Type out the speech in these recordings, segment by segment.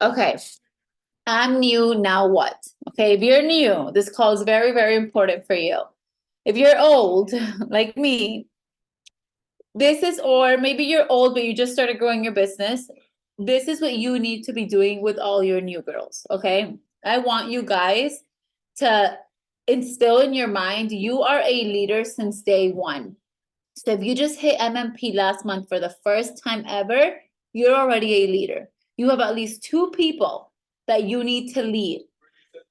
Okay. I'm new, now what? Okay, if you're new, this call is very, very important for you. If you're old, like me, this is, or maybe you're old, but you just started growing your business. This is what you need to be doing with all your new girls. Okay. I want you guys to instill in your mind you are a leader since day one. So if you just hit MMP last month for the first time ever, you're already a leader. You have at least two people that you need to lead.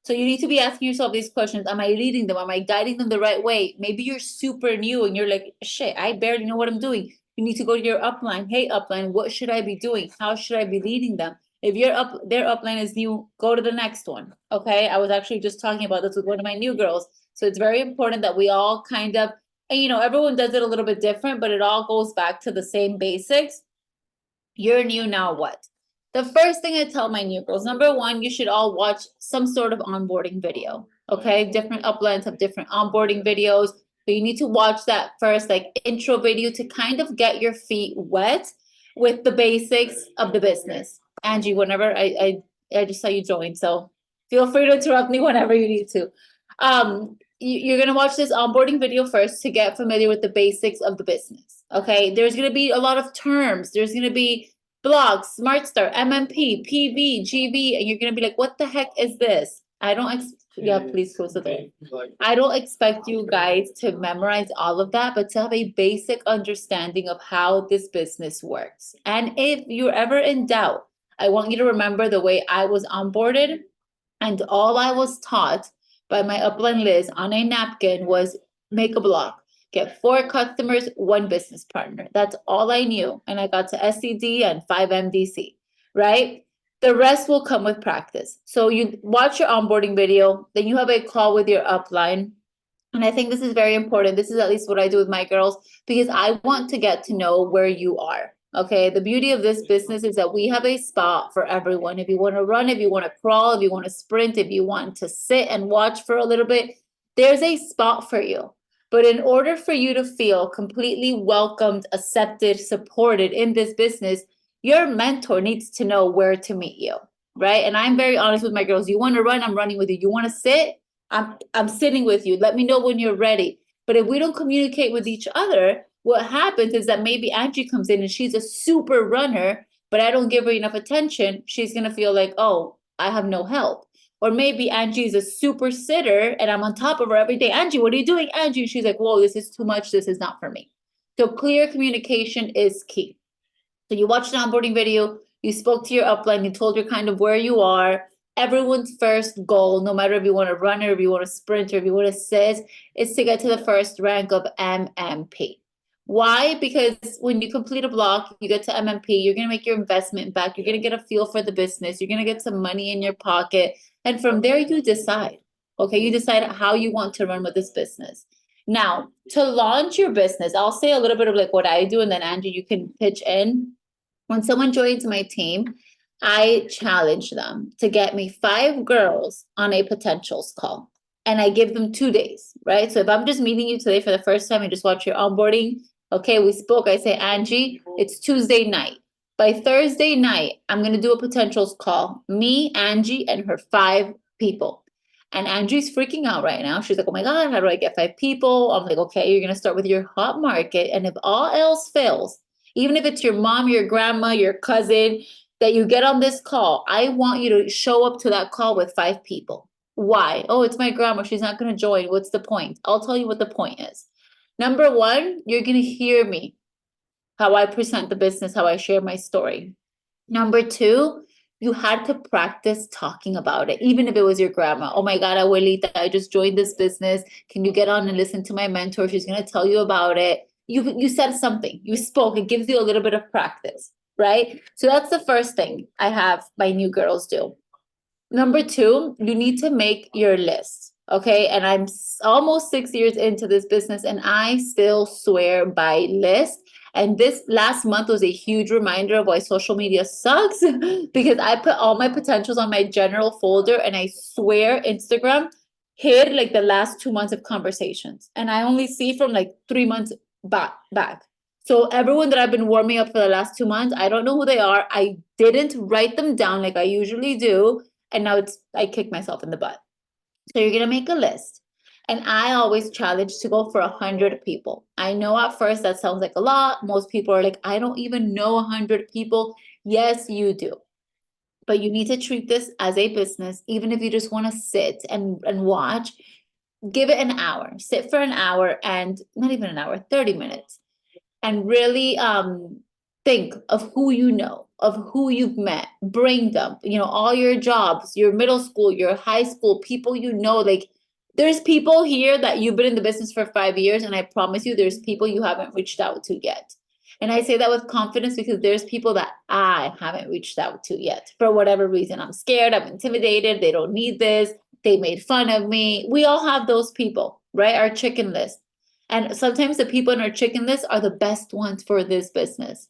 So you need to be asking yourself these questions. Am I leading them? Am I guiding them the right way? Maybe you're super new and you're like, shit, I barely know what I'm doing. You need to go to your upline. Hey, upline, what should I be doing? How should I be leading them? If their upline is new, go to the next one. Okay. I was actually just talking about this with one of my new girls. So it's very important that we all kind of, and everyone does it a little bit different, but it all goes back to the same basics. You're new, now what? The first thing I tell my new girls, number one, you should all watch some sort of onboarding video. Okay. Different uplines have different onboarding videos. So you need to watch that first, like intro video to kind of get your feet wet with the basics of the business. Angie, whenever I just saw you join, so feel free to interrupt me whenever you need to. You're gonna watch this onboarding video first to get familiar with the basics of the business. Okay, there's gonna be a lot of terms. There's gonna be blocks, Smart Start, MMP, PV, GV, and you're gonna be like, what the heck is this? Yeah, please close the door. I don't expect you guys to memorize all of that, but to have a basic understanding of how this business works. And if you're ever in doubt, I want you to remember the way I was onboarded, and all I was taught by my upline Liz on a napkin was make a block, get 4 customers, 1 business partner. That's all I knew. And I got to SCD and 5 MDC, right? The rest will come with practice. So you watch your onboarding video, then you have a call with your upline. And I think this is very important. This is at least what I do with my girls because I want to get to know where you are. Okay. The beauty of this business is that we have a spot for everyone. If you want to run, if you want to crawl, if you want to sprint, if you want to sit and watch for a little bit, there's a spot for you. But in order for you to feel completely welcomed, accepted, supported in this business, your mentor needs to know where to meet you. Right. And I'm very honest with my girls. You want to run, I'm running with you. You want to sit? I'm sitting with you. Let me know when you're ready. But if we don't communicate with each other, what happens is that maybe Angie comes in and she's a super runner, but I don't give her enough attention. She's gonna feel like, oh, I have no help. Or maybe Angie's a super sitter and I'm on top of her every day. Angie, what are you doing, Angie? And she's like, whoa, this is too much. This is not for me. So clear communication is key. So you watched an onboarding video, you spoke to your upline, you told her kind of where you are. Everyone's first goal, no matter if you want to run or if you want to sprint or if you want to sit, is to get to the first rank of MMP. Why? Because when you complete a block, you get to MMP, you're going to make your investment back. You're going to get a feel for the business. You're going to get some money in your pocket. And from there, you decide. Okay, you decide how you want to run with this business. Now, to launch your business, I'll say a little bit of like what I do, and then Angie, you can pitch in. When someone joins my team, I challenge them to get me 5 girls on a potentials call. And I give them 2 days, right? So if I'm just meeting you today for the first time and just watch your onboarding, okay, we spoke. I say, Angie, it's Tuesday night. By Thursday night, I'm going to do a potentials call. Me, Angie, and her 5 people. And Angie's freaking out right now. She's like, oh my God, how do I get 5 people? I'm like, okay, you're going to start with your hot market. And if all else fails, even if it's your mom, your grandma, your cousin, that you get on this call, I want you to show up to that call with 5 people. Why? Oh, it's my grandma. She's not going to join. What's the point? I'll tell you what the point is. Number one, you're going to hear me, how I present the business, how I share my story. Number two, you had to practice talking about it, even if it was your grandma. Oh my God, abuelita, I just joined this business. Can you get on and listen to my mentor? She's going to tell you about it. You said something, you spoke, it gives you a little bit of practice, right? So that's the first thing I have my new girls do. Number two, you need to make your list. Okay. And I'm almost 6 years into this business and I still swear by list. And this last month was a huge reminder of why social media sucks because I put all my potentials on my general folder and I swear Instagram hid like the last 2 months of conversations. And I only see from like 3 months back. So everyone that I've been warming up for the last 2 months, I don't know who they are. I didn't write them down like I usually do. And now I kick myself in the butt. So you're gonna make a list. And I always challenge to go for 100 people. I know at first that sounds like a lot. Most people are like, I don't even know 100 people. Yes, you do. But you need to treat this as a business, even if you just want to sit and watch. Give it an hour, sit for an hour, and not even an hour, 30 minutes, and really think of who you know, of who you've met, bring them, all your jobs, your middle school, your high school, people like there's people here that you've been in the business for 5 years, and I promise you there's people you haven't reached out to yet. And I say that with confidence because there's people that I haven't reached out to yet for whatever reason. I'm scared, I'm intimidated, they don't need this, they made fun of me. We all have those people, right? Our chicken list. And sometimes the people in our chicken list are the best ones for this business.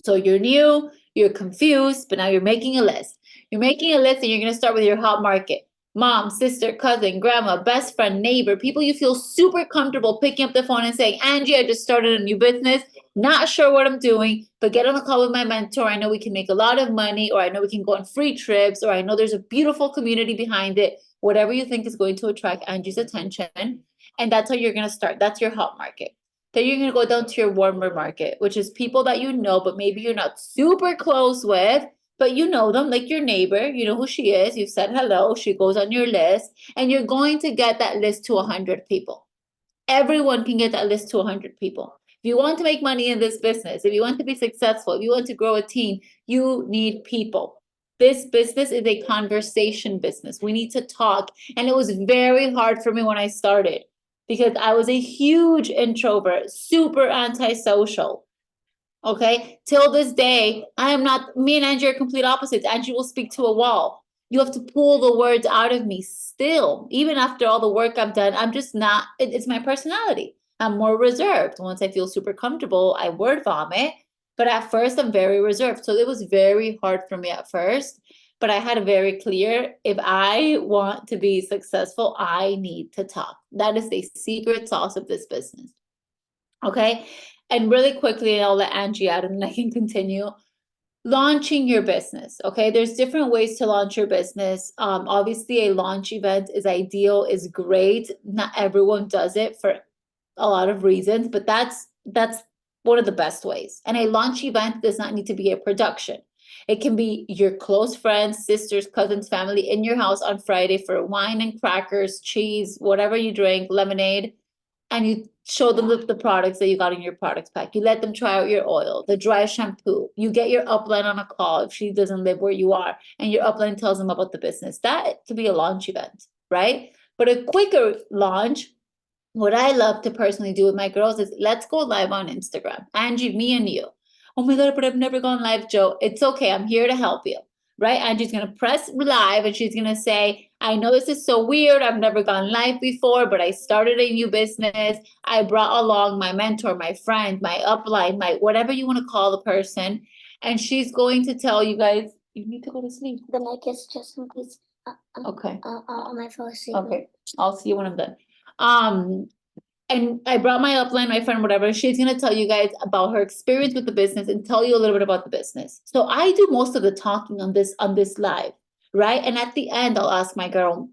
So you're new, you're confused, but now you're making a list. You're making a list and you're going to start with your hot market. Mom, sister, cousin, grandma, best friend, neighbor, people you feel super comfortable picking up the phone and saying, Angie, I just started a new business, not sure what I'm doing, but get on a call with my mentor. I know we can make a lot of money, or I know we can go on free trips, or I know there's a beautiful community behind it. Whatever you think is going to attract Angie's attention. And that's how you're going to start. That's your hot market. Then you're going to go down to your warmer market, which is people that you know, but maybe you're not super close with, but you know them, like your neighbor. You know who she is. You've said hello. She goes on your list, and you're going to get that list to 100 people. Everyone can get that list to 100 people. If you want to make money in this business, if you want to be successful, if you want to grow a team, you need people. This business is a conversation business. We need to talk. And it was very hard for me when I started because I was a huge introvert, super antisocial. Okay. Till this day, I am not, me and Angie are complete opposites. Angie will speak to a wall. You have to pull the words out of me still. Even after all the work I've done, I'm just not, it's my personality. I'm more reserved. Once I feel super comfortable, I word vomit. But at first, I'm very reserved. So it was very hard for me at first. But I had a very clear, if I want to be successful, I need to talk. That is the secret sauce of this business. Okay. And really quickly, and I'll let Angie out and then I can continue. Launching your business. Okay. There's different ways to launch your business. Obviously, a launch event is ideal, is great. Not everyone does it for a lot of reasons, but that's one of the best ways. And a launch event does not need to be a production. It can be your close friends, sisters, cousins, family in your house on Friday for wine and crackers, cheese, whatever you drink, lemonade, and you show them the products that you got in your products pack. You let them try out your oil, the dry shampoo. You get your upline on a call if she doesn't live where you are, and your upline tells them about the business. That could be a launch event, right? But a quicker launch, what I love to personally do with my girls is let's go live on Instagram. Angie, me and you. Oh my God, but I've never gone live, Joe. It's okay. I'm here to help you. Right? Angie's going to press live and she's going to say, I know this is so weird. I've never gone live before, but I started a new business. I brought along my mentor, my friend, my upline, my whatever you want to call the person. And she's going to tell you guys, you need to go to sleep. The mic is just in case. Okay. I might fall asleep. Okay. I'll see you when I'm done. And I brought my upline, my friend, whatever. She's going to tell you guys about her experience with the business and tell you a little bit about the business. So I do most of the talking on this live, right? And at the end, I'll ask my girl,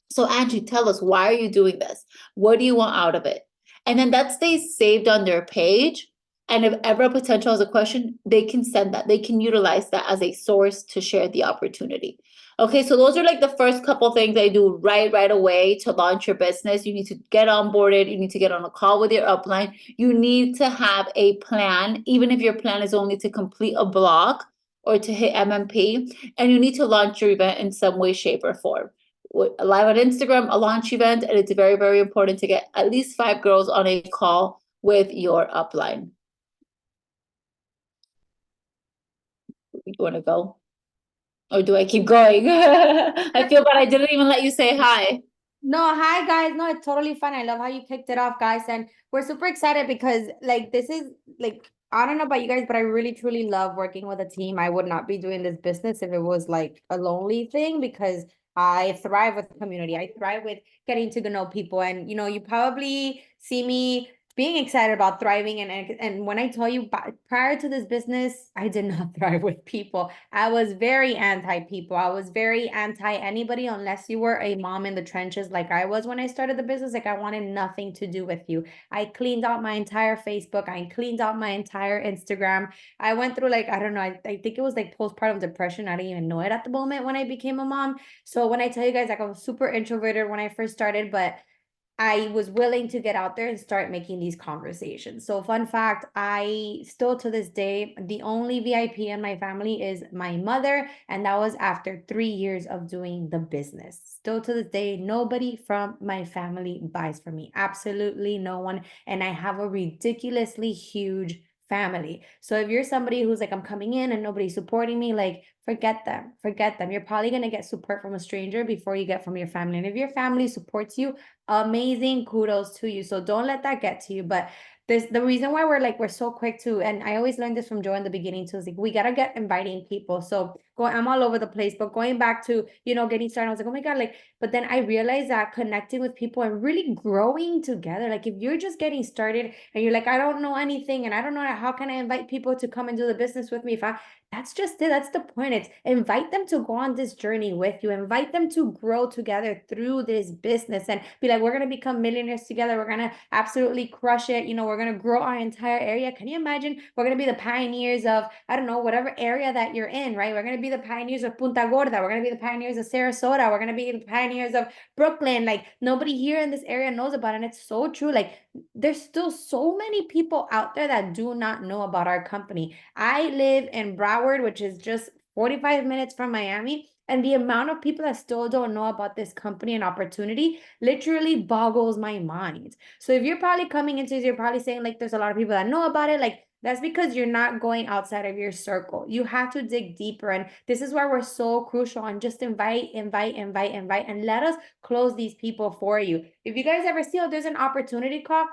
so Angie, tell us, why are you doing this? What do you want out of it? And then that stays saved on their page. And if ever a potential has a question, they can send that. They can utilize that as a source to share the opportunity. Okay, so those are like the first couple things I do right away to launch your business. You need to get onboarded. You need to get on a call with your upline. You need to have a plan, even if your plan is only to complete a block or to hit MMP. And you need to launch your event in some way, shape, or form. Live on Instagram, a launch event, and it's very important to get at least 5 girls on a call with your upline. You want to go? Or do I keep going? I feel bad I didn't even let you say hi. No, hi guys. No, it's totally fun. I love how you kicked it off, guys. And we're super excited because like this is like, I don't know about you guys, but I really truly love working with a team. I would not be doing this business if it was like a lonely thing because I thrive with community. I thrive with getting to know people. And you know, you probably see me being excited about thriving. And when I tell you, prior to this business, I did not thrive with people. I was very anti people. I was very anti anybody unless you were a mom in the trenches like I was when I started the business. Like, I wanted nothing to do with you. I cleaned out my entire Facebook. I cleaned out my entire Instagram. I went through, like, I don't know, I think it was like postpartum depression. I didn't even know it at the moment when I became a mom. So when I tell you guys, like, I was super introverted when I first started, but I was willing to get out there and start making these conversations. So fun fact, I still to this day, the only VIP in my family is my mother. And that was after 3 years of doing the business. Still to this day, nobody from my family buys from me. Absolutely no one. And I have a ridiculously huge family. So if you're somebody who's like, I'm coming in and nobody's supporting me, like, forget them, forget them. You're probably going to get support from a stranger before you get from your family. And if your family supports you, amazing, kudos to you. So don't let that get to you. But there's the reason why we're so quick to, and I always learned this from Joe in the beginning too, is like, we got to get inviting people. So I'm all over the place, but going back to, getting started, I was like, oh my God, like, but then I realized that connecting with people and really growing together, like, if you're just getting started and you're like, I don't know anything, and I don't know how can I invite people to come and do the business with me, that's just it. That's the point. It's invite them to go on this journey with you. Invite them to grow together through this business and be like, we're going to become millionaires together. We're going to absolutely crush it. We're going to grow our entire area. Can you imagine? We're going to be the pioneers of, I don't know, whatever area that you're in, right? We're going to be the pioneers of Punta Gorda. We're going to be the pioneers of Sarasota. We're going to be the pioneers of Brooklyn. Like, nobody here in this area knows about it. And it's so true. Like, there's still so many people out there that do not know about our company. I live in Broward, which is just 45 minutes from Miami. And the amount of people that still don't know about this company and opportunity literally boggles my mind. So if you're probably coming into this, you're probably saying, like, there's a lot of people that know about it. Like, that's because you're not going outside of your circle. You have to dig deeper. And this is why we're so crucial. And just invite, and let us close these people for you. If you guys ever see, there's an opportunity call,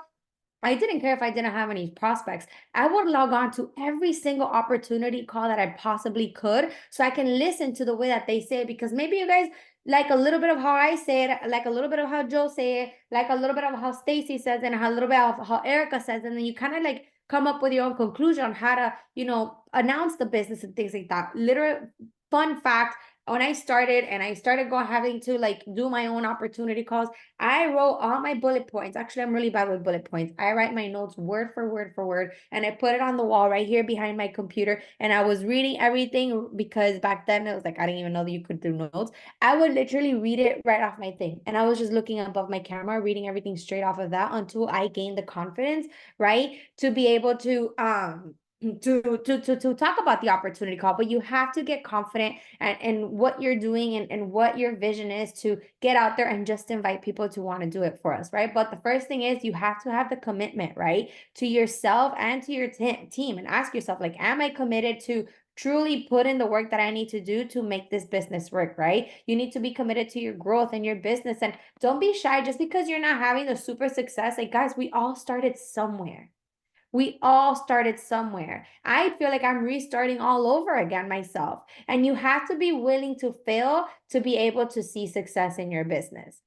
I didn't care if I didn't have any prospects. I would log on to every single opportunity call that I possibly could so I can listen to the way that they say it, because maybe you guys like a little bit of how I say it, like a little bit of how Joe say it, like a little bit of how Stacy says it, and a little bit of how Erica says it, and then you kind of like come up with your own conclusion on how to, announce the business and things like that. Literal fun fact, when I started having to like do my own opportunity calls, I wrote all my bullet points. Actually, I'm really bad with bullet points. I write my notes word for word, and I put it on the wall right here behind my computer. And I was reading everything because back then it was like, I didn't even know that you could do notes. I would literally read it right off my thing. And I was just looking above my camera, reading everything straight off of that until I gained the confidence, right? To be able to talk about the opportunity call. But you have to get confident and what you're doing and what your vision is to get out there and just invite people to want to do it for us, right? But the first thing is you have to have the commitment, right? To yourself and to your team, and ask yourself, like, am I committed to truly put in the work that I need to do to make this business work, right? You need to be committed to your growth and your business, and don't be shy just because you're not having the super success. Like, guys, we all started somewhere. We all started somewhere. I feel like I'm restarting all over again myself. And you have to be willing to fail to be able to see success in your business.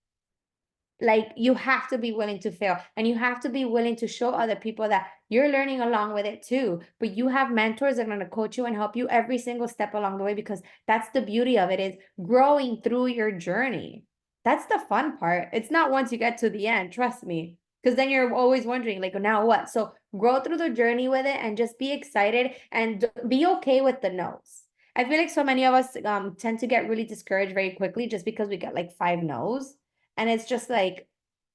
Like, you have to be willing to fail, and you have to be willing to show other people that you're learning along with it too. But you have mentors that are going to coach you and help you every single step along the way, because that's the beauty of it, is growing through your journey. That's the fun part. It's not once you get to the end, trust me. Because then you're always wondering, like, now what? So grow through the journey with it and just be excited and be okay with the no's. I feel like so many of us tend to get really discouraged very quickly just because we get like 5 no's. And it's just like,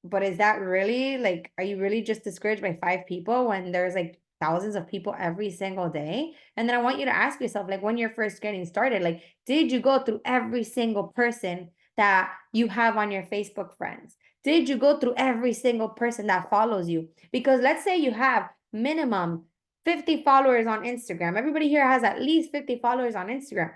but is that really, like, are you really just discouraged by 5 people when there's like thousands of people every single day? And then I want you to ask yourself, like, when you're first getting started, like, did you go through every single person that you have on your Facebook friends? Did you go through every single person that follows you? Because let's say you have minimum 50 followers on Instagram. Everybody here has at least 50 followers on Instagram.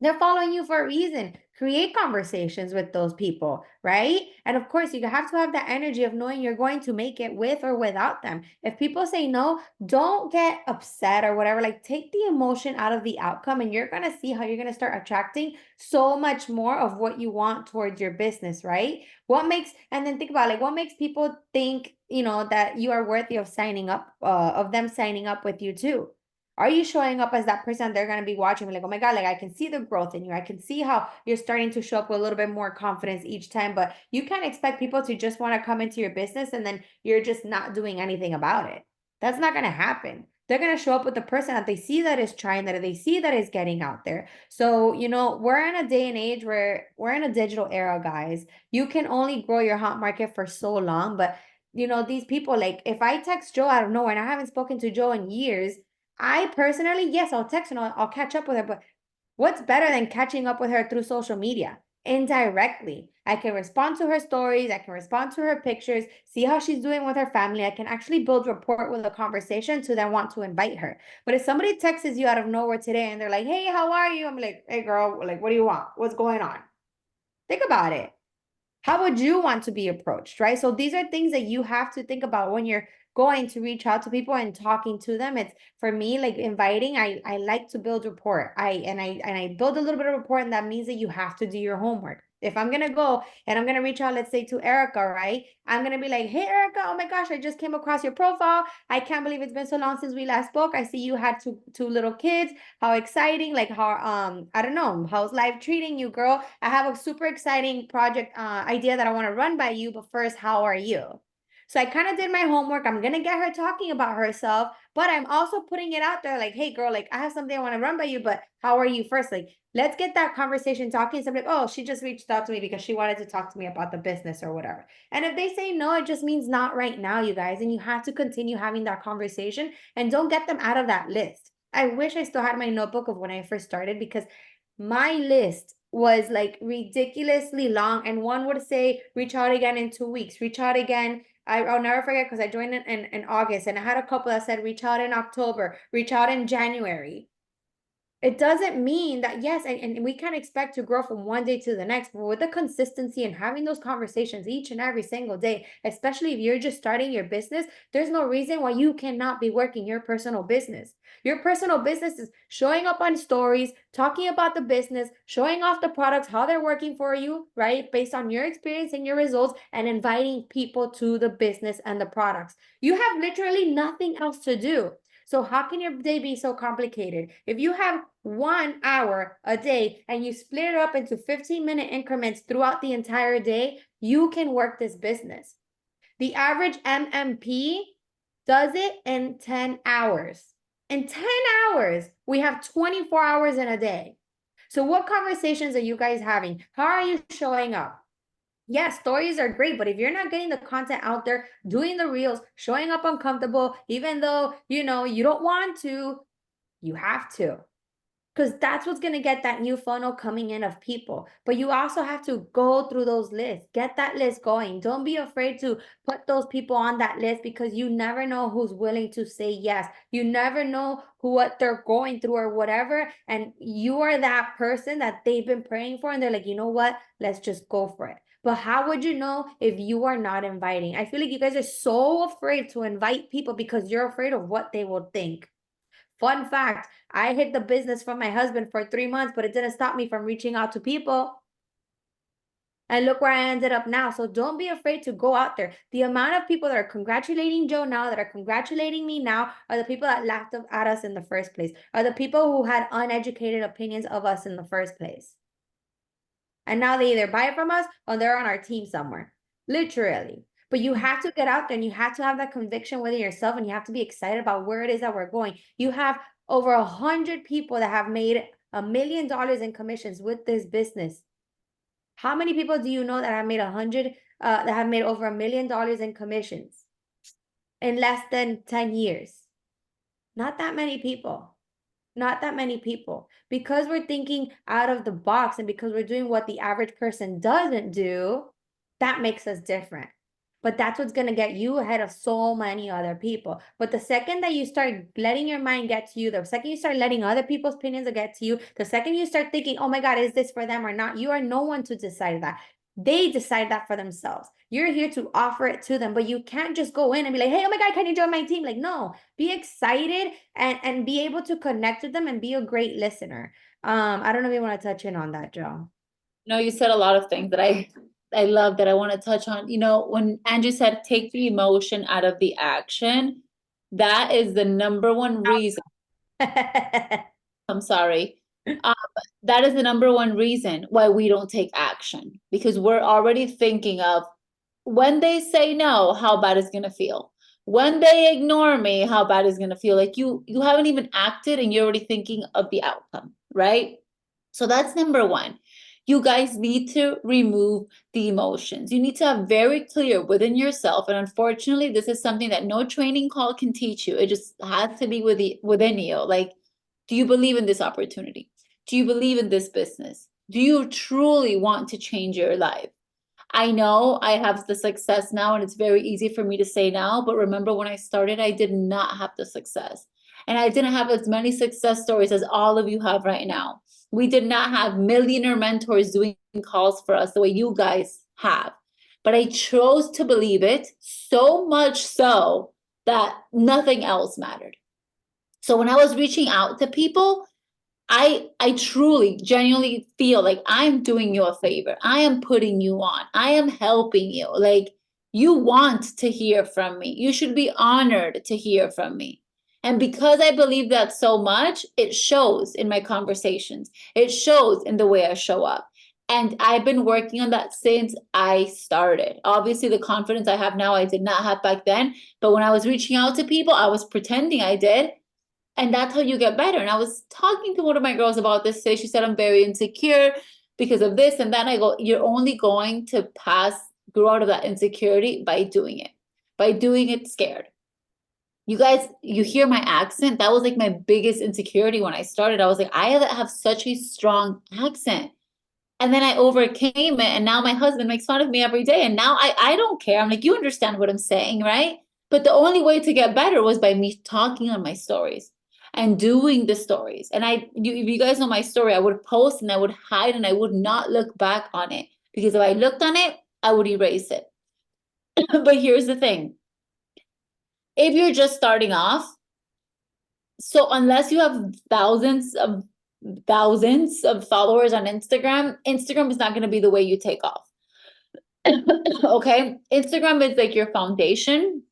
They're following you for a reason. Create conversations with those people, right? And of course, you have to have that energy of knowing you're going to make it with or without them. If people say no, don't get upset or whatever. Like, take the emotion out of the outcome, and you're going to see how you're going to start attracting so much more of what you want towards your business, right? And then think about, like, what makes people think you know, that you are worthy of signing up, of them signing up with you too? Are you showing up as that person they're going to be watching like, oh my God, like I can see the growth in you. I can see how you're starting to show up with a little bit more confidence each time, but you can't expect people to just want to come into your business and then you're just not doing anything about it. That's not going to happen. They're going to show up with the person that they see that is trying, that they see that is getting out there. So, you know, we're in a day and age where we're in a digital era, guys. You can only grow your hot market for so long, but you know, these people, like if I text Joe out of nowhere and I haven't spoken to Joe in years, I personally, yes, I'll text and I'll catch up with her, but what's better than catching up with her through social media? Indirectly. I can respond to her stories, I can respond to her pictures, see how she's doing with her family. I can actually build rapport with a conversation to then want to invite her. But if somebody texts you out of nowhere today and they're like, hey, how are you? I'm like, hey girl, like, what do you want? What's going on? Think about it. How would you want to be approached, right? So these are things that you have to think about when you're going to reach out to people and talking to them. It's for me, like inviting, I like to build rapport. I build a little bit of rapport, and that means that you have to do your homework. If I'm gonna go and I'm gonna reach out, let's say to Erica, right? I'm gonna be like, hey Erica, oh my gosh, I just came across your profile. I can't believe it's been so long since we last spoke. I see you had two little kids. How exciting! Like how I don't know, how's life treating you, girl? I have a super exciting project idea that I want to run by you, but first, how are you? So I kind of did my homework. I'm gonna get her talking about herself, but I'm also putting it out there like, hey girl, like I have something I want to run by you, but how are you first? Like, let's get that conversation talking. So I'm like, oh, she just reached out to me because she wanted to talk to me about the business or whatever. And if they say no, it just means not right now, you guys. And you have to continue having that conversation and don't get them out of that list. I wish I still had my notebook of when I first started, because my list was like ridiculously long, and one would say reach out again in 2 weeks, reach out again. I'll never forget because I joined in August, and I had a couple that said reach out in October, reach out in January. It doesn't mean that, yes, and we can't expect to grow from one day to the next, but with the consistency and having those conversations each and every single day, especially if you're just starting your business, there's no reason why you cannot be working your personal business. Your personal business is showing up on stories, talking about the business, showing off the products, how they're working for you, right? Based on your experience and your results, and inviting people to the business and the products. You have literally nothing else to do. So how can your day be so complicated? If you have 1 hour a day and you split it up into 15-minute increments throughout the entire day, you can work this business. The average MMP does it in 10 hours. In 10 hours, we have 24 hours in a day. So what conversations are you guys having? How are you showing up? Yes, stories are great, but if you're not getting the content out there, doing the reels, showing up uncomfortable, even though, you know, you don't want to, you have to. Because that's what's going to get that new funnel coming in of people. But you also have to go through those lists, get that list going. Don't be afraid to put those people on that list, because you never know who's willing to say yes. You never know what they're going through or whatever. And you are that person that they've been praying for. And they're like, you know what? Let's just go for it. But how would you know if you are not inviting? I feel like you guys are so afraid to invite people because you're afraid of what they will think. Fun fact, I hid the business from my husband for 3 months, but it didn't stop me from reaching out to people. And look where I ended up now. So don't be afraid to go out there. The amount of people that are congratulating Joe now, that are congratulating me now, are the people that laughed at us in the first place, are the people who had uneducated opinions of us in the first place. And now they either buy it from us or they're on our team somewhere, literally. But you have to get out there and you have to have that conviction within yourself, and you have to be excited about where it is that we're going. You have over 100 people that have made $1 million in commissions with this business. How many people do you know that have made that have made over $1 million in commissions in less than 10 years? Not that many people. Not that many people. Because we're thinking out of the box and because we're doing what the average person doesn't do, that makes us different. But that's what's going to get you ahead of so many other people. But the second that you start letting your mind get to you, the second you start letting other people's opinions get to you, the second you start thinking, oh my God, is this for them or not? You are no one to decide that. They decide that for themselves. You're here to offer it to them, but you can't just go in and be like, hey, oh my God, can you join my team? Like, no, be excited and be able to connect with them and be a great listener. I don't know if you want to touch in on that, Joe. No, you said a lot of things that I love that I want to touch on, when Andrew said take the emotion out of the action, that is the number one reason. I'm sorry. That is the number one reason why we don't take action, because we're already thinking of when they say no, how bad it's gonna feel. When they ignore me, how bad it's gonna feel. Like you haven't even acted and you're already thinking of the outcome, right? So that's number one. You guys need to remove the emotions. You need to have very clear within yourself. And unfortunately, this is something that no training call can teach you. It just has to be within you. Like, do you believe in this opportunity? Do you believe in this business? Do you truly want to change your life? I know I have the success now and it's very easy for me to say now, but remember when I started, I did not have the success. And I didn't have as many success stories as all of you have right now. We did not have millionaire mentors doing calls for us the way you guys have. But I chose to believe it so much so that nothing else mattered. So when I was reaching out to people, I truly, genuinely feel like I'm doing you a favor. I am putting you on. I am helping you. Like you want to hear from me. You should be honored to hear from me. And because I believe that so much, it shows in my conversations. It shows in the way I show up. And I've been working on that since I started. Obviously, the confidence I have now, I did not have back then. But when I was reaching out to people, I was pretending I did. And that's how you get better. And I was talking to one of my girls about this today. She said, I'm very insecure because of this and that. I go, you're only going to grow out of that insecurity by doing it scared. You guys, you hear my accent? That was like my biggest insecurity when I started. I was like, I have such a strong accent. And then I overcame it. And now my husband makes fun of me every day. And now I don't care. I'm like, you understand what I'm saying, right? But the only way to get better was by me talking on my stories and doing the stories. And if you guys know my story, I would post and I would hide and I would not look back on it, because if I looked on it, I would erase it. But here's the thing. If you're just starting off, so unless you have thousands of followers on Instagram, Instagram is not going to be the way you take off. Okay? Instagram is like your foundation,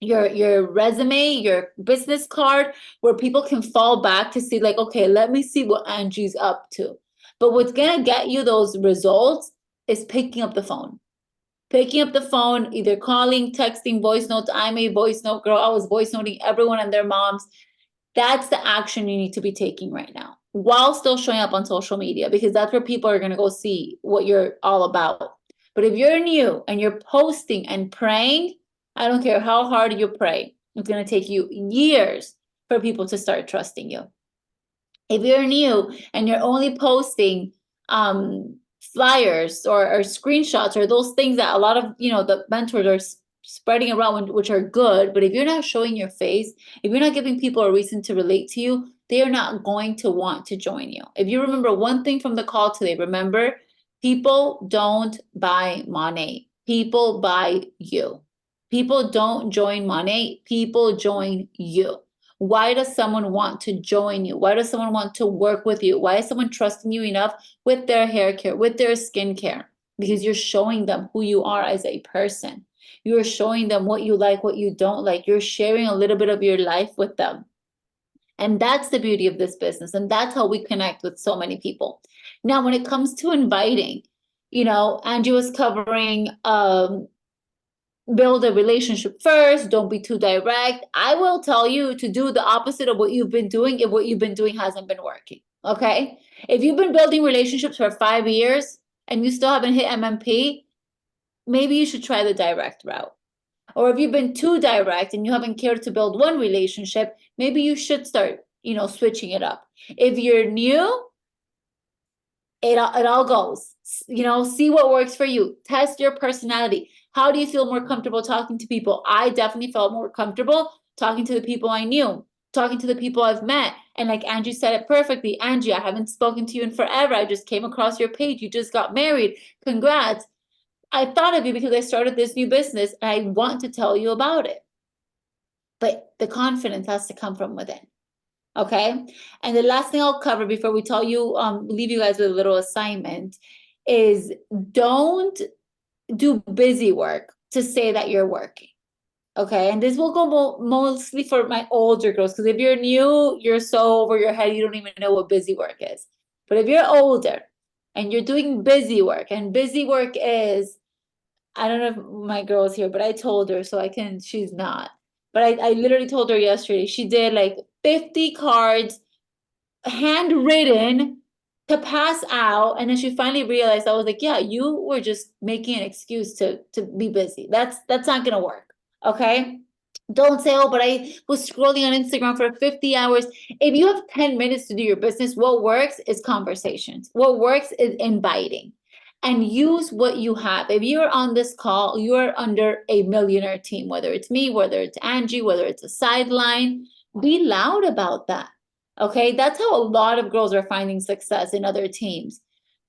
your resume, your business card, where people can fall back to see like, okay, let me see what Angie's up to. But what's going to get you those results is picking up the phone. Picking up the phone, either calling, texting, voice notes. I'm a voice note girl. I was voice noting everyone and their moms. That's the action you need to be taking right now, while still showing up on social media, because that's where people are going to go see what you're all about. But if you're new and you're posting and praying, I don't care how hard you pray, it's going to take you years for people to start trusting you. If you're new and you're only posting flyers or screenshots or those things that a lot of the mentors are spreading around, which are good, but if you're not showing your face, if you're not giving people a reason to relate to you, they are not going to want to join you. If you remember one thing from the call today, remember, people don't buy money. People buy you. People don't join money. People join you. Why does someone want to join you? Why does someone want to work with you? Why is someone trusting you enough with their hair care, with their skin care? Because you're showing them who you are as a person. You're showing them what you like, what you don't like. You're sharing a little bit of your life with them. And that's the beauty of this business. And that's how we connect with so many people. Now, when it comes to inviting, Angie was covering build a relationship first. Don't be too direct. I will tell you to do the opposite of what you've been doing if what you've been doing hasn't been working. Okay? If you've been building relationships for 5 years and you still haven't hit MMP, maybe you should try the direct route. Or if you've been too direct and you haven't cared to build one relationship, maybe you should start, switching it up. If you're new, it all goes. See what works for you. Test your personality. How do you feel more comfortable talking to people? I definitely felt more comfortable talking to the people I knew, talking to the people I've met. And like Angie said it perfectly, Angie, I haven't spoken to you in forever. I just came across your page. You just got married. Congrats. I thought of you because I started this new business and I want to tell you about it. But the confidence has to come from within. Okay. And the last thing I'll cover before we tell you, leave you guys with a little assignment is don't do busy work to say that you're working. Okay, and this will go mostly for my older girls, because if you're new, you're so over your head, you don't even know what busy work is. But if you're older and you're doing busy work, and busy work is, I don't know if my girl's here, but I told her, so she's not. But I literally told her yesterday, she did like 50 cards, handwritten, to pass out. And then she finally realized, I was like, yeah, you were just making an excuse to be busy. That's not gonna work. Okay. Don't say, oh, but I was scrolling on Instagram for 50 hours. If you have 10 minutes to do your business, what works is conversations. What works is inviting. And use what you have. If you're on this call, you're under a millionaire team, whether it's me, whether it's Angie, whether it's a sideline, be loud about that. Okay, that's how a lot of girls are finding success in other teams.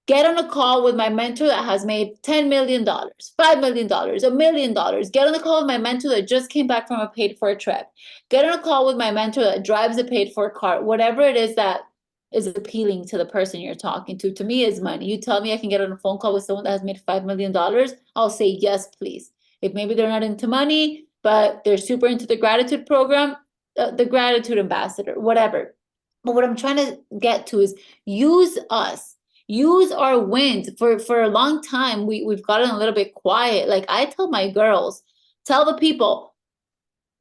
Get on a call with my mentor that has made $10 million, $5 million, $1 million. Get on a call with my mentor that just came back from a paid for trip. Get on a call with my mentor that drives a paid for car. Whatever it is that is appealing to the person you're talking to me is money. You tell me I can get on a phone call with someone that has made $5 million, I'll say yes, please. If maybe they're not into money, but they're super into the gratitude program, the gratitude ambassador, whatever. But what I'm trying to get to is use us. Use our wins. For a long time, we've gotten a little bit quiet. Like I tell my girls, tell the people,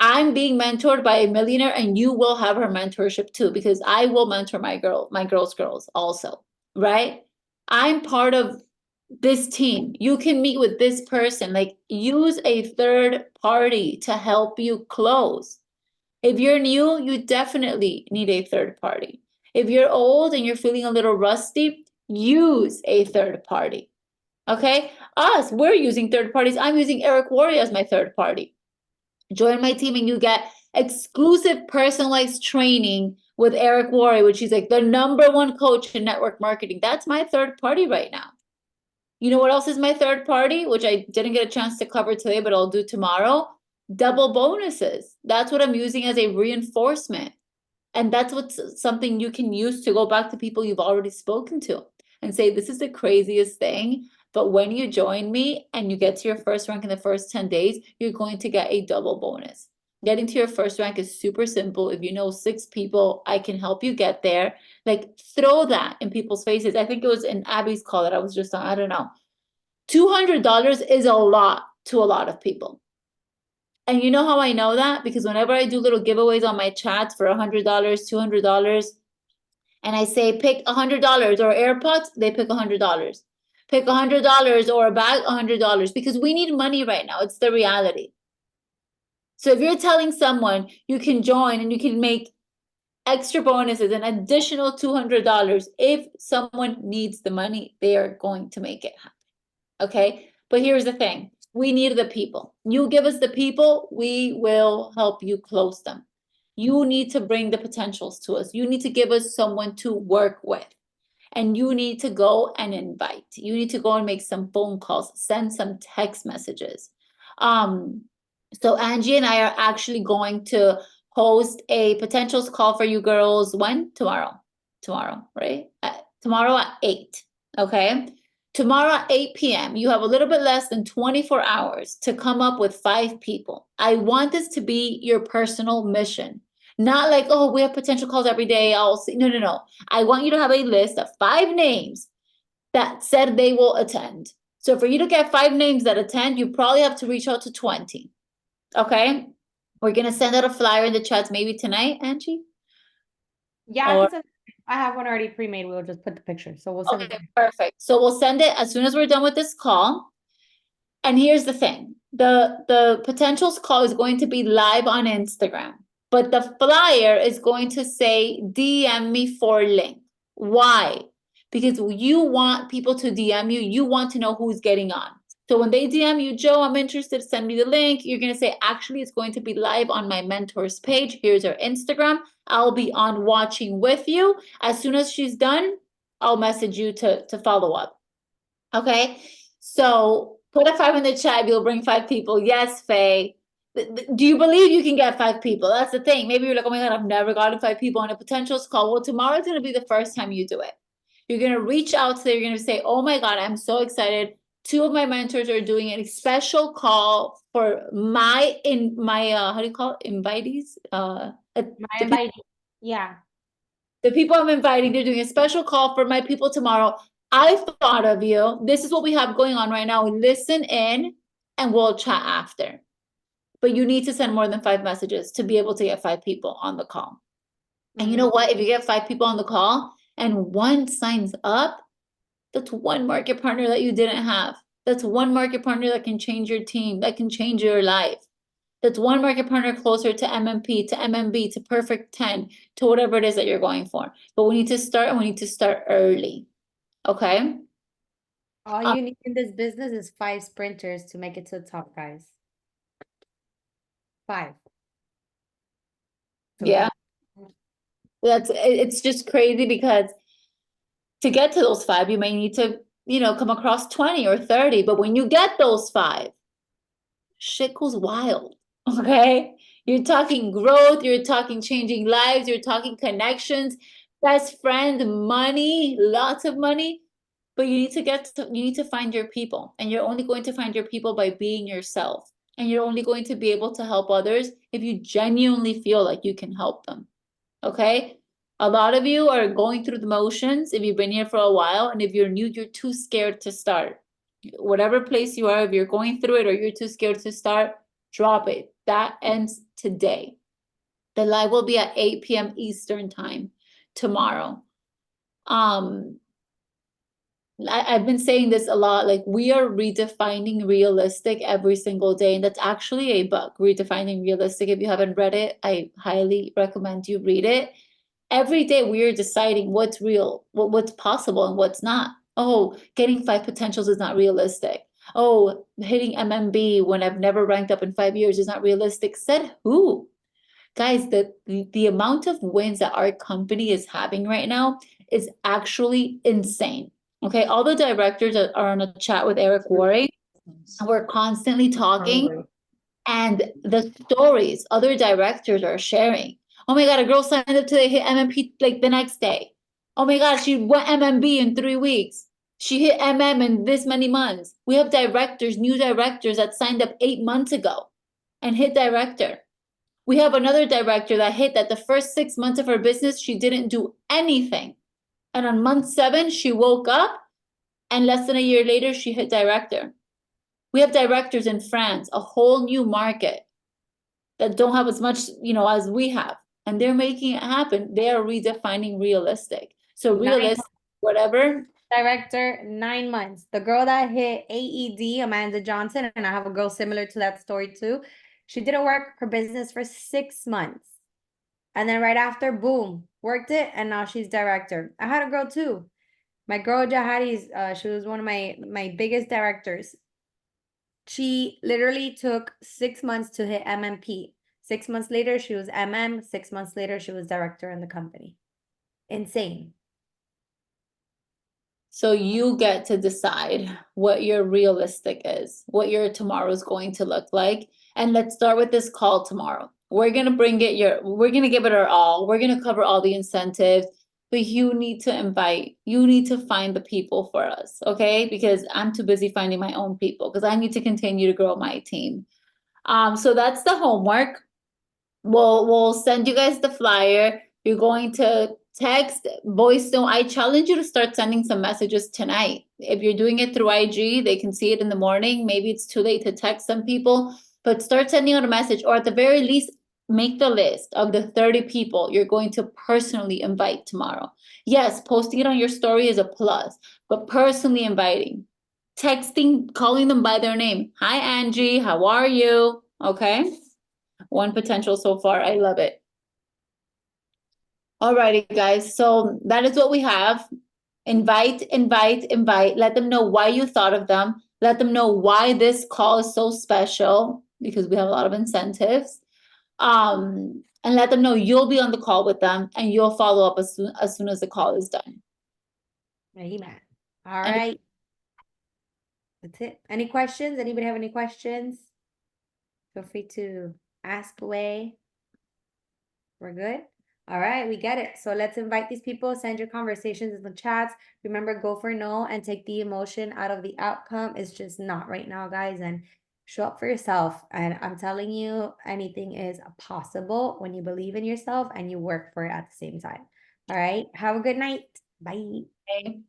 I'm being mentored by a millionaire, and you will have her mentorship too, because I will mentor my girls also, right? I'm part of this team. You can meet with this person. Like use a third party to help you close. If you're new, you definitely need a third party. If you're old and you're feeling a little rusty, use a third party. Okay? We're using third parties. I'm using Eric Worre as my third party. Join my team and you get exclusive personalized training with Eric Worre, which is like the #1 coach in network marketing. That's my third party right now. You know what else is my third party, which I didn't get a chance to cover today, but I'll do tomorrow? Double bonuses. That's what I'm using as a reinforcement. And that's what's something you can use to go back to people you've already spoken to and say, this is the craziest thing. But when you join me and you get to your first rank in the first 10 days, you're going to get a double bonus. Getting to your first rank is super simple. If you know 6 people, I can help you get there. Like throw that in people's faces. I think it was in Abby's call that I was just on, I don't know. $200 is a lot to a lot of people. And you know how I know that? Because whenever I do little giveaways on my chats for $100, $200, and I say pick $100 or AirPods, they pick $100. Pick $100 or a bag, $100, because we need money right now. It's the reality. So if you're telling someone you can join and you can make extra bonuses, an additional $200, if someone needs the money, they are going to make it happen. Okay? But here's the thing. We need the people. You give us the people, we will help you close them. You need to bring the potentials to us. You need to give us someone to work with. And you need to go and invite. You need to go and make some phone calls, send some text messages. So Angie and I are actually going to host a potentials call for you girls. When? Tomorrow, right? Tomorrow at 8, okay? Tomorrow at 8 p.m., you have a little bit less than 24 hours to come up with 5 people. I want this to be your personal mission. Not like, oh, we have potential calls every day. I'll see. No. I want you to have a list of 5 names that said they will attend. So for you to get 5 names that attend, you probably have to reach out to 20. Okay? We're going to send out a flyer in the chats maybe tonight, Angie? Yeah, I have one already pre-made. We'll just put the picture. So we'll send it. Perfect. So we'll send it as soon as we're done with this call. And here's the thing. The potentials call is going to be live on Instagram, but the flyer is going to say DM me for link. Why? Because you want people to DM you. You want to know who's getting on. So when they DM you, Joe, I'm interested, send me the link. You're going to say, actually, it's going to be live on my mentor's page. Here's her Instagram. I'll be on watching with you. As soon as she's done, I'll message you to follow up. Okay? So put a 5 in the chat. You'll bring 5 people. Yes, Faye. Do you believe you can get 5 people? That's the thing. Maybe you're like, oh my God, I've never gotten 5 people on a potentials call. Well, tomorrow is going to be the first time you do it. You're going to reach out to them. You're going to say, oh my God, I'm so excited 2 of my mentors are doing a special call for my how do you call it? Invitees? My invite. Yeah. The people I'm inviting, they're doing a special call for my people tomorrow. I thought of you. This is what we have going on right now. Listen in and we'll chat after. But you need to send more than 5 messages to be able to get 5 people on the call. And you know what? If you get 5 people on the call and 1 signs up, that's 1 market partner that you didn't have. That's 1 market partner that can change your team, that can change your life. That's 1 market partner closer to MMP, to MMB, to perfect 10, to whatever it is that you're going for. But we need to start, and we need to start early. Okay? All you need in this business is 5 sprinters to make it to the top, guys. 5. So Yeah. It's just crazy because to get to those 5, you may need to, come across 20 or 30. But when you get those 5, shit goes wild. Okay? You're talking growth, you're talking changing lives, you're talking connections, best friend, money, lots of money. But you need to find your people. And you're only going to find your people by being yourself. And you're only going to be able to help others if you genuinely feel like you can help them. Okay? A lot of you are going through the motions if you've been here for a while, and if you're new, you're too scared to start. Whatever place you are, if you're going through it or you're too scared to start, drop it. That ends today. The live will be at 8 p.m. Eastern time tomorrow. I've been saying this a lot, like we are redefining realistic every single day. And that's actually a book, Redefining Realistic. If you haven't read it, I highly recommend you read it. Every day we are deciding what's real, what's possible and what's not. Oh, getting 5 potentials is not realistic. Oh, hitting MMB when I've never ranked up in 5 years is not realistic. Said who? Guys, the amount of wins that our company is having right now is actually insane. Okay, all the directors are on a chat with Eric Worre, and we're constantly talking. And the stories other directors are sharing. Oh my God, a girl signed up today, hit MMP like the next day. Oh my God, she went MMB in 3 weeks. She hit MM in this many months. We have directors, new directors that signed up 8 months ago and hit director. We have another director that hit that the first 6 months of her business, she didn't do anything. And on month 7, she woke up and less than a year later, she hit director. We have directors in France, a whole new market that don't have as much, as we have. And they're making it happen. They are redefining realistic. So realistic, whatever. Director, 9 months. The girl that hit AED, Amanda Johnson, and I have a girl similar to that story too. She didn't work her business for 6 months. And then right after, boom, worked it, and now she's director. I had a girl too. My girl Jahadi's, she was one of my biggest directors. She literally took 6 months to hit MMP. 6 months later, she was MM. 6 months later, she was director in the company. Insane. So you get to decide what your realistic is, what your tomorrow is going to look like. And let's start with this call tomorrow. We're going to we're going to give it our all. We're going to cover all the incentives, but you need to invite, you need to find the people for us. Okay. Because I'm too busy finding my own people because I need to continue to grow my team. So that's the homework. We'll send you guys the flyer. You're going to text, voice note. I challenge you to start sending some messages tonight. If you're doing it through IG, they can see it in the morning. Maybe it's too late to text some people, but start sending out a message, or at the very least, make the list of the 30 people you're going to personally invite tomorrow. Yes, posting it on your story is a plus, but personally inviting, texting, calling them by their name. Hi, Angie, how are you? Okay. 1 potential so far. I love it. Alrighty, guys. So that is what we have. Invite, invite, invite. Let them know why you thought of them. Let them know why this call is so special, because we have a lot of incentives. And let them know you'll be on the call with them and you'll follow up as soon as the call is done. Amen. All right. That's it. Any questions? Anybody have any questions? Feel free to ask away. We're good? All right, we get it. So let's invite these people, send your conversations in the chats. Remember, go for no and take the emotion out of the outcome. It's just not right now, guys. And show up for yourself. And I'm telling you, anything is possible when you believe in yourself and you work for it at the same time. All right, have a good night. Bye. Okay.